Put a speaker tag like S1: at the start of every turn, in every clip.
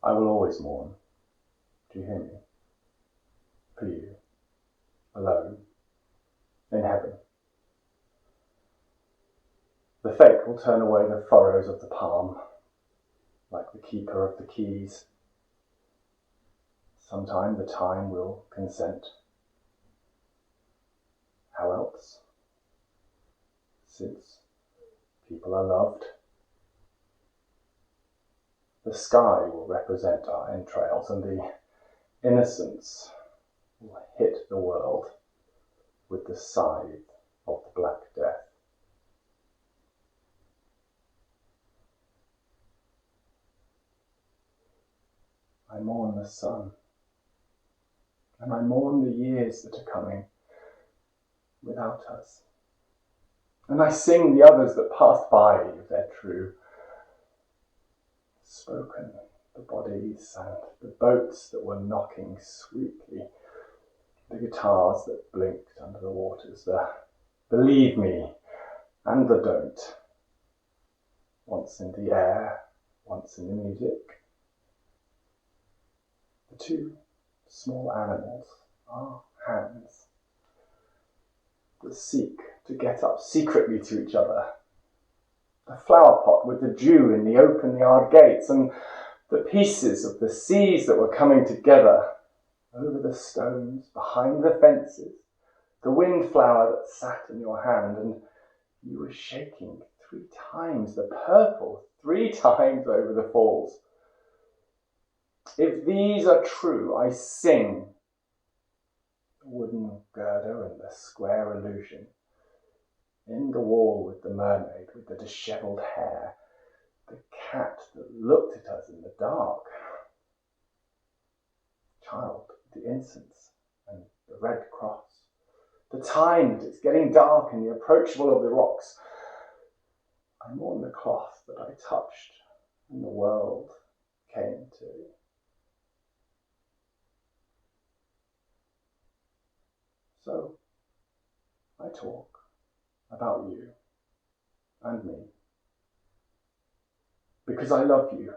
S1: I will always mourn. Do you hear me? For you, alone, in heaven. The fate will turn away the furrows of the palm, like the keeper of the keys. Sometime the time will consent. How else? Since people are loved. The sky will represent our entrails, and the innocence will hit the world with the scythe of the Black Death. I mourn the sun, and I mourn the years that are coming without us. And I sing the others that passed by, their true spoken, the bodies and the boats that were knocking sweetly, the guitars that blinked under the waters, the believe me and the don't, once in the air, once in the music. The two small animals are hands that seek to get up secretly to each other. The flower pot with the dew in the open yard gates, and the pieces of the seas that were coming together over the stones, behind the fences, the windflower that sat in your hand, and you were shaking 3 times the purple, 3 times over the falls. If these are true, I sing. The wooden girder and the square illusion. In the wall with the mermaid with the dishevelled hair. The cat that looked at us in the dark. Child, the incense and the red cross. The time that it's getting dark and the approachable of the rocks. I mourn the cloth that I touched and the world came to. So, I talk about you and me, because I love you,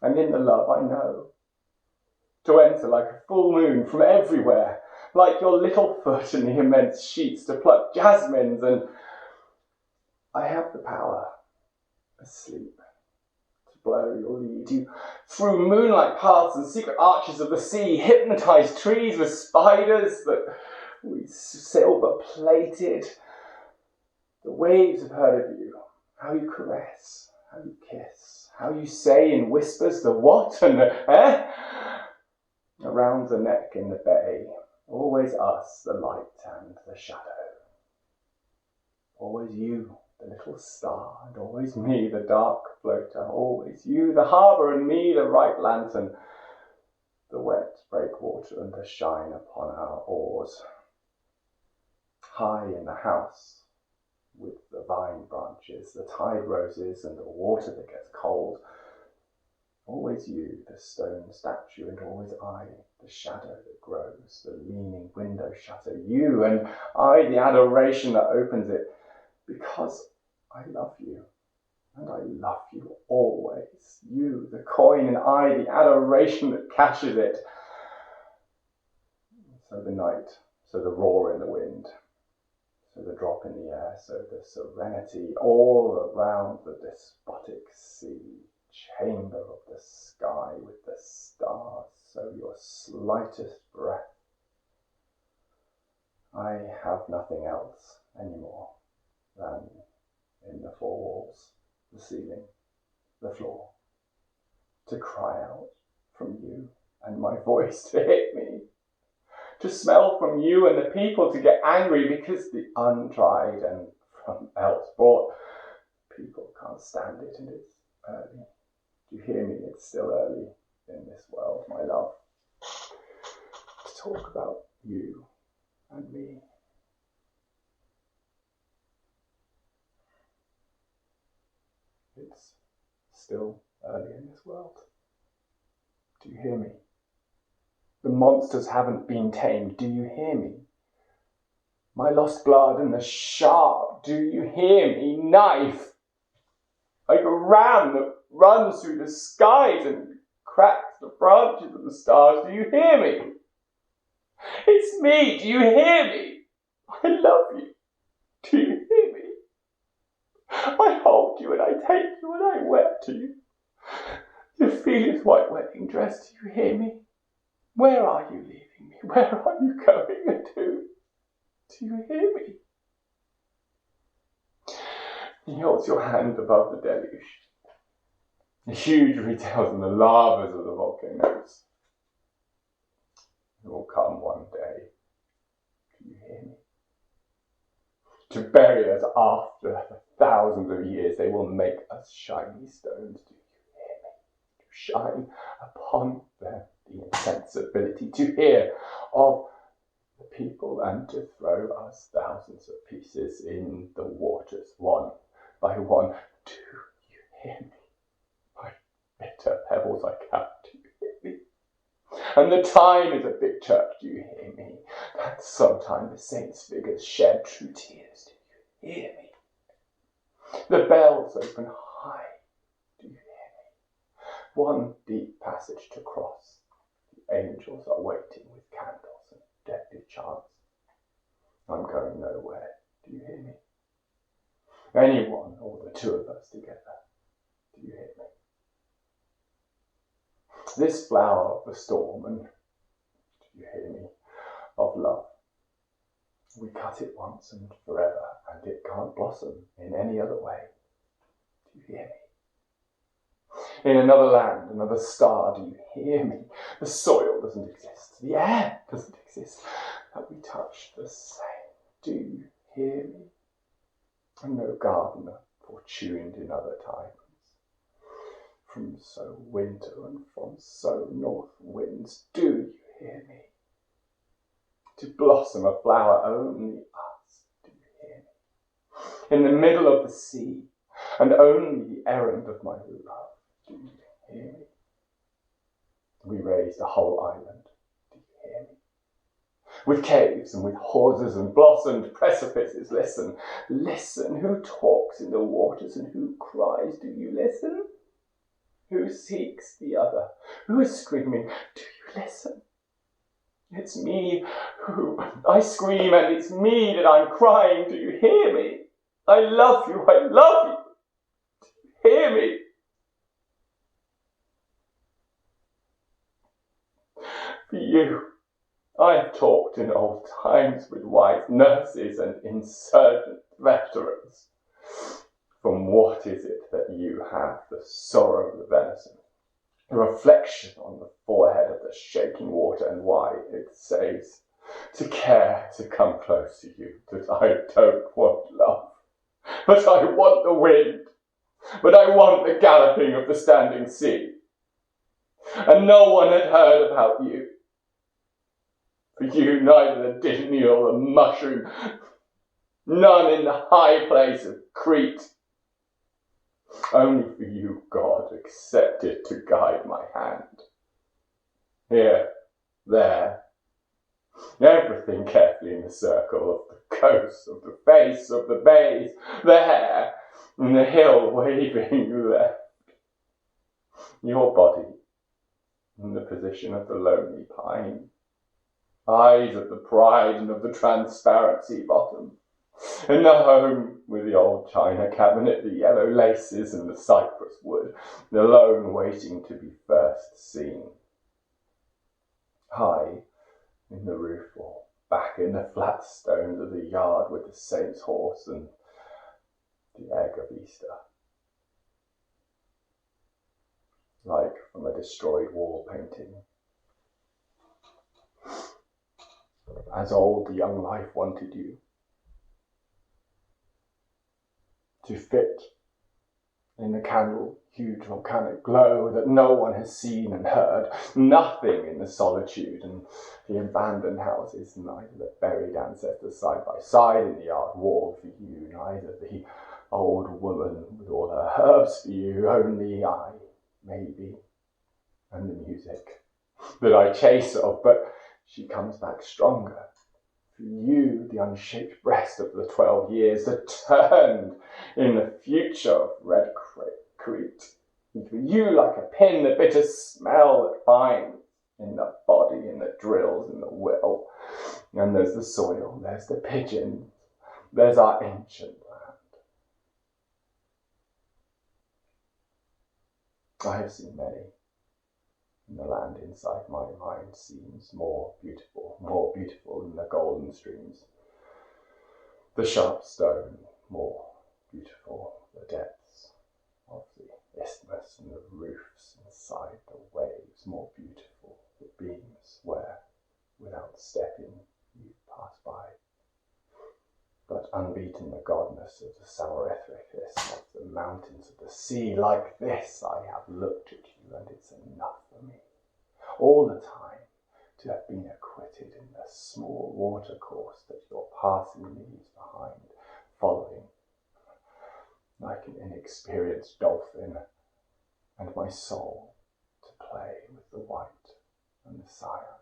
S1: and in the love I know to enter like a full moon from everywhere, like your little foot in the immense sheets to pluck jasmines, and I have the power, asleep, to blow your lead. You through moonlight paths and secret arches of the sea, hypnotized trees with spiders that we silver-plated. The waves have heard of you, how you caress, how you kiss, how you say in whispers the what and the around the neck in the bay, always us, the light and the shadow. Always you, the little star, and always me, the dark floater, always you, the harbour, and me, the right lantern, the wet breakwater and the shine upon our oars. High in the house, with the vine branches, the tide roses, and the water that gets cold. Always you, the stone statue, and always I, the shadow that grows, the leaning window shutter. You, and I, the adoration that opens it, because I love you, and I love you always. You, the coin, and I, the adoration that cashes it. So the night, so the roar in the wind, so the drop in the air, so the serenity all around the despotic sea, chamber of the sky with the stars, so your slightest breath. I have nothing else anymore than in the 4 walls, the ceiling, the floor, to cry out from you and my voice to hit me. To smell from you and the people to get angry because the untried and from else brought people can't stand it, and it's early. Do you hear me? It's still early in this world, my love, to talk about you and me. It's still early in this world. Do you hear me? The monsters haven't been tamed. Do you hear me? My lost blood and the sharp. Do you hear me? Knife. Like a ram that runs through the skies and cracks the branches of the stars. Do you hear me? It's me. Do you hear me? I love you. Do you hear me? I hold you and I take you and I wept to you. Ophelia's white wedding dress, do you hear me? Where are you leaving me? Where are you going to? Do you hear me? He holds your hand above the deluge. The huge retells and the lavas of the volcanoes. It will come one day. Do you hear me? To bury us after thousands of years, they will make us shiny stones. Do you hear me? To shine upon them the insensibility to hear of the people and to throw us thousands of pieces in the waters, one by one. Do you hear me? My bitter pebbles I count. Do you hear me? And the time is a big church. Do you hear me? That sometime the saints' figures shed true tears. Do you hear me? The bells open high. Do you hear me? One deep passage to cross. The angels are waiting with candles and deadly chants. I'm going nowhere. Do you hear me? Anyone or the two of us together. Do you hear me? This flower of the storm and, do you hear me, of love. We cut it once and forever, and it can't blossom in any other way. Do you hear me? In another land, another star, do you hear me? The soil doesn't exist, the air doesn't exist, but we touch the same. Do you hear me? And no gardener fortuned in other times. From so winter and from so north winds, do you hear me? To blossom a flower only us, do you hear me? In the middle of the sea, and only the errand of my love, do you hear me? We raised a whole island, do you hear me? With caves and with hawsers and blossomed precipices, listen, listen, who talks in the waters and who cries, do you listen? Who seeks the other? Who is screaming? Do you listen? It's me who I scream and it's me that I'm crying. Do you hear me? I love you. I love you. Do you hear me? For you, I have talked in old times with wise nurses and insurgent veterans. From what is it that you have the sorrow of the venison, the reflection on the forehead of the shaking water, and why it says to care to come close to you, that I don't want love, but I want the wind, but I want the galloping of the standing sea. And no one had heard about you. For you neither the Disney nor the mushroom, none in the high place of Crete. Only for you, God, accepted to guide my hand. Here, there, everything carefully in the circle of the coast, of the face, of the bays, the hair, and the hill waving left. Your body, in the position of the lonely pine. Eyes of the pride and of the transparency bottom. In the home with the old china cabinet, the yellow laces and the cypress wood, alone waiting to be first seen. High in the roof or back in the flat stones of the yard with the saint's horse and the egg of Easter. Like from a destroyed wall painting. As old young life wanted you. To fit in the candle, huge volcanic glow that no one has seen and heard, nothing in the solitude and the abandoned houses, neither the buried ancestors side by side in the yard wall for you, neither the old woman with all her herbs for you, only I, maybe, and the music that I chase of, but she comes back stronger. For you, the unshaped breast of the 12 years that turned in the future of Red Creek. you like a pin, the bitter smell that finds in the body, in the drills, in the will. And there's the soil, there's the pigeons, there's our ancient land. I have seen many, and the land inside my mind seems more beautiful than the golden streams. The sharp stone, more beautiful, the depths of the isthmus and the roofs inside the waves, more beautiful, the beams where, without stepping, you pass by. But unbeaten the godness of the Samarethris, of the mountains of the sea, like this I have looked at you, and it's enough for me, all the time, to have been acquitted in the small watercourse that your passing leaves behind, following like an inexperienced dolphin, and my soul to play with the white and the cyan.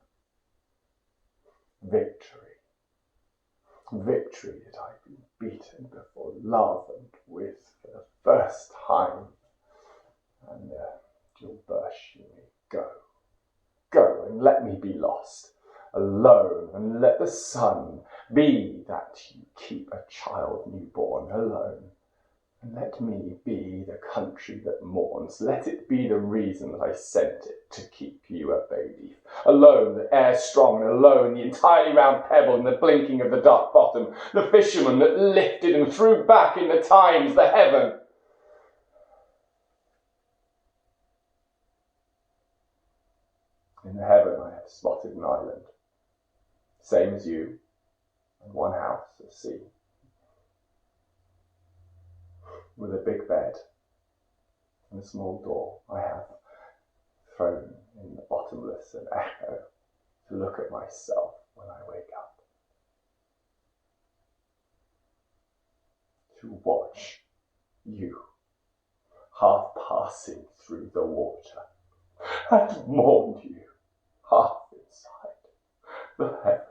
S1: Victory that I've been beaten before love and with for the first time. And you'll burst me. Go and let me be lost, alone, and let the sun be that you keep a child newborn alone. And let me be the country that mourns. Let it be the reason that I sent it to keep you a baby. Alone, the air strong, and alone, the entirely round pebble and the blinking of the dark bottom, the fisherman that lifted and threw back in the times the heaven. In the heaven I have spotted an island, same as you, and one house, a sea, with a big bed and a small door. I have thrown in the bottomless and echo to look at myself when I wake up, to watch you half passing through the water, and mourn you half inside the heaven.